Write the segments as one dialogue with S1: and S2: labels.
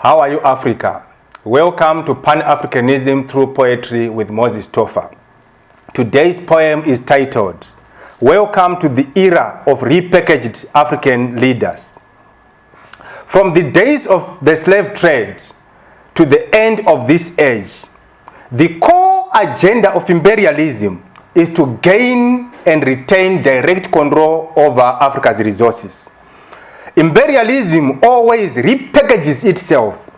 S1: How are you, Africa? Welcome to Pan-Africanism Through Poetry with Moses Tofa. Today's poem is titled, Welcome to the Era of Repackaged African Leaders. From the days of the slave trade to the end of this age, the core agenda of imperialism is to gain and retain direct control over Africa's resources. Imperialism always repackages itself,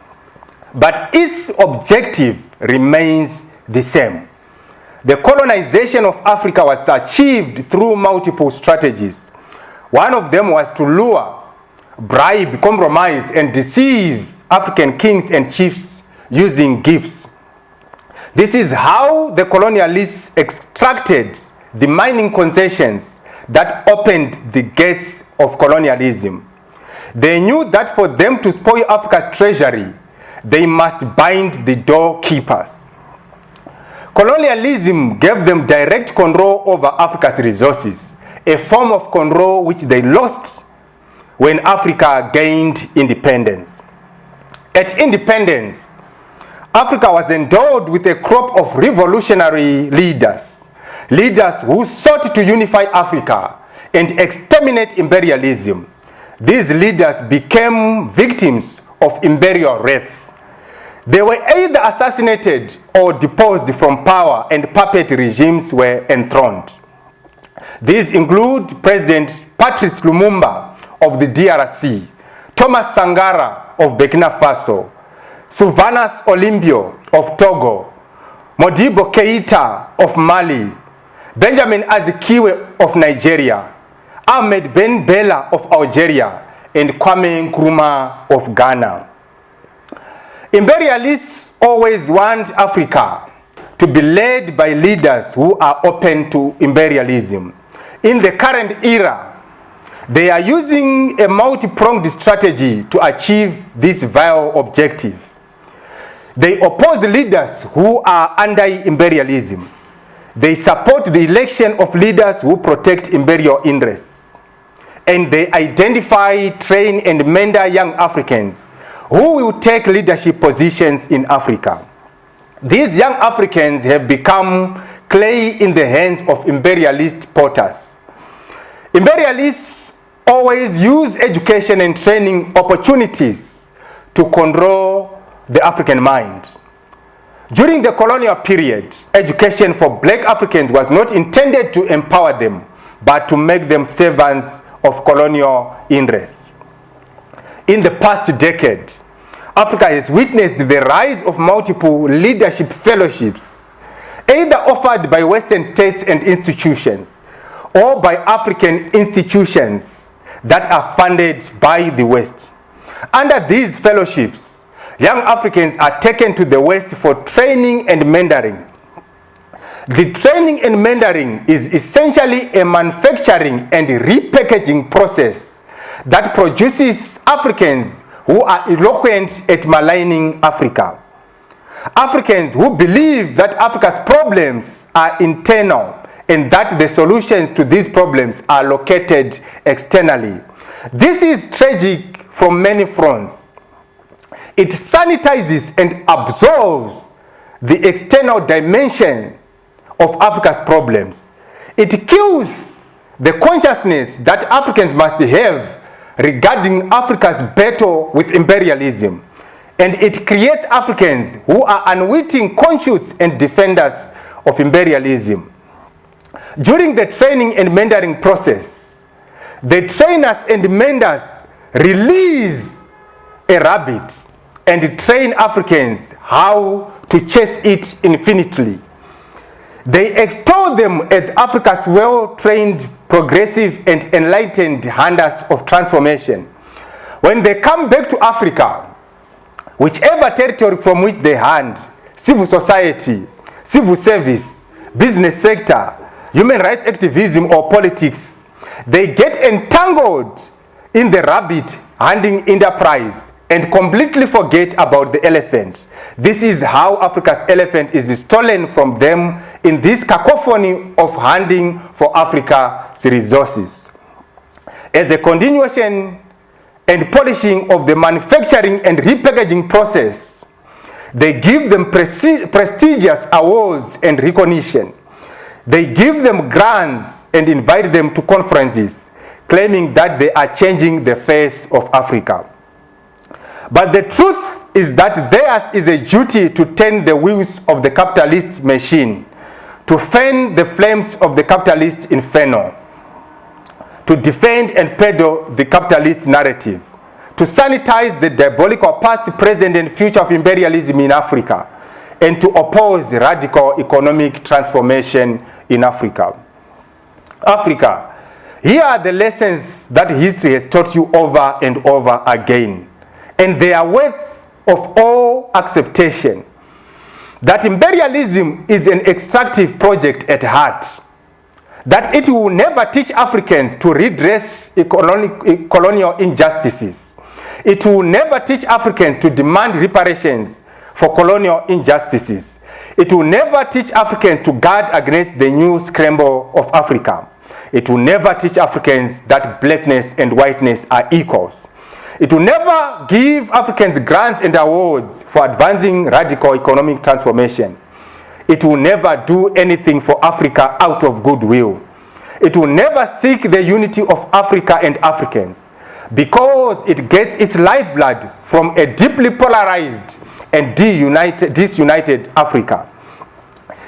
S1: but its objective remains the same. The colonization of Africa was achieved through multiple strategies. One of them was to lure, bribe, compromise, and deceive African kings and chiefs using gifts. This is how the colonialists extracted the mining concessions that opened the gates of colonialism. They knew that for them to spoil Africa's treasury, they must bind the doorkeepers. Colonialism gave them direct control over Africa's resources, a form of control which they lost when Africa gained independence. At independence, Africa was endowed with a crop of revolutionary leaders who sought to unify Africa and exterminate imperialism. These leaders became victims of imperial wrath. They were either assassinated or deposed from power, and puppet regimes were enthroned. These include President Patrice Lumumba of the DRC, Thomas Sankara of Burkina Faso, Sylvanus Olympio of Togo, Modibo Keita of Mali, Benjamin Azikiwe of Nigeria, Ahmed Ben Bella of Algeria, and Kwame Nkrumah of Ghana. Imperialists always want Africa to be led by leaders who are open to imperialism. In the current era, they are using a multi-pronged strategy to achieve this vile objective. They oppose leaders who are anti-imperialism. They support the election of leaders who protect imperial interests. And they identify, train, and mentor young Africans who will take leadership positions in Africa. These young Africans have become clay in the hands of imperialist potters. Imperialists always use education and training opportunities to control the African mind. During the colonial period, education for black Africans was not intended to empower them, but to make them servants of colonial interests. In the past decade, Africa has witnessed the rise of multiple leadership fellowships, either offered by Western states and institutions, or by African institutions that are funded by the West. Under these fellowships, young Africans are taken to the West for training and mentoring. The training and mentoring is essentially a manufacturing and repackaging process that produces Africans who are eloquent at maligning Africa. Africans who believe that Africa's problems are internal and that the solutions to these problems are located externally. This is tragic from many fronts. It sanitizes and absolves the external dimension of Africa's problems. It kills the consciousness that Africans must have regarding Africa's battle with imperialism. And it creates Africans who are unwitting conscious and defenders of imperialism. During the training and mentoring process, the trainers and mentors release a rabbit and train Africans how to chase it infinitely. They extol them as Africa's well-trained, progressive, and enlightened hunters of transformation. When they come back to Africa, whichever territory from which they hunt, civil society, civil service, business sector, human rights activism, or politics, they get entangled in the rabbit hunting enterprise and completely forget about the elephant. This is how Africa's elephant is stolen from them in this cacophony of hunting for Africa's resources. As a continuation and polishing of the manufacturing and repackaging process. They give them prestigious awards and recognition. They give them grants and invite them to conferences, claiming that they are changing the face of Africa. But the truth is that theirs is a duty to turn the wheels of the capitalist machine, to fan the flames of the capitalist inferno, to defend and peddle the capitalist narrative, to sanitize the diabolical past, present, and future of imperialism in Africa, and to oppose radical economic transformation in Africa. Africa, here are the lessons that history has taught you over and over again, and they are worth of all acceptation. That imperialism is an extractive project at heart, that it will never teach Africans to redress colonial injustices. It will never teach Africans to demand reparations for colonial injustices. It will never teach Africans to guard against the new scramble of Africa. It will never teach Africans that blackness and whiteness are equals. It will never give Africans grants and awards for advancing radical economic transformation. It will never do anything for Africa out of goodwill. It will never seek the unity of Africa and Africans, because it gets its lifeblood from a deeply polarized and disunited Africa.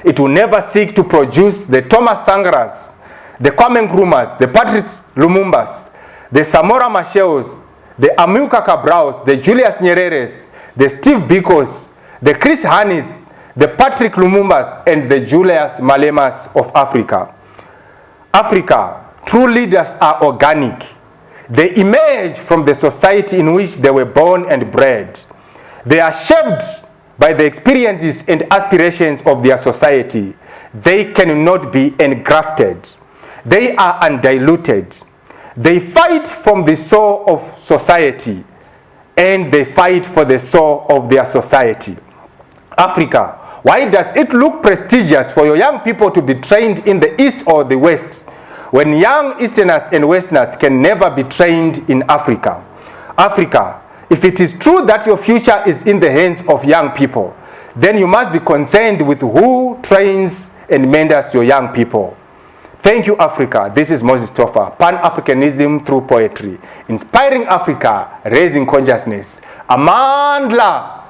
S1: It will never seek to produce the Thomas Sangaras, the Kwame Nkrumahs, the Patrice Lumumbas, the Samora Macheos, the Amilcar Cabrals, the Julius Nyereres, the Steve Bikos, the Chris Hannis, the Patrick Lumumbas, and the Julius Malemas of Africa. Africa, true leaders are organic. They emerge from the society in which they were born and bred. They are shaped by the experiences and aspirations of their society. They cannot be engrafted. They are undiluted. They fight from the soul of society, and they fight for the soul of their society. Africa, why does it look prestigious for your young people to be trained in the East or the West, when young Easterners and Westerners can never be trained in Africa? Africa, if it is true that your future is in the hands of young people, then you must be concerned with who trains and mentors your young people. Thank you, Africa. This is Moses Tofa, Pan-Africanism Through Poetry, inspiring Africa, raising consciousness. Amandla!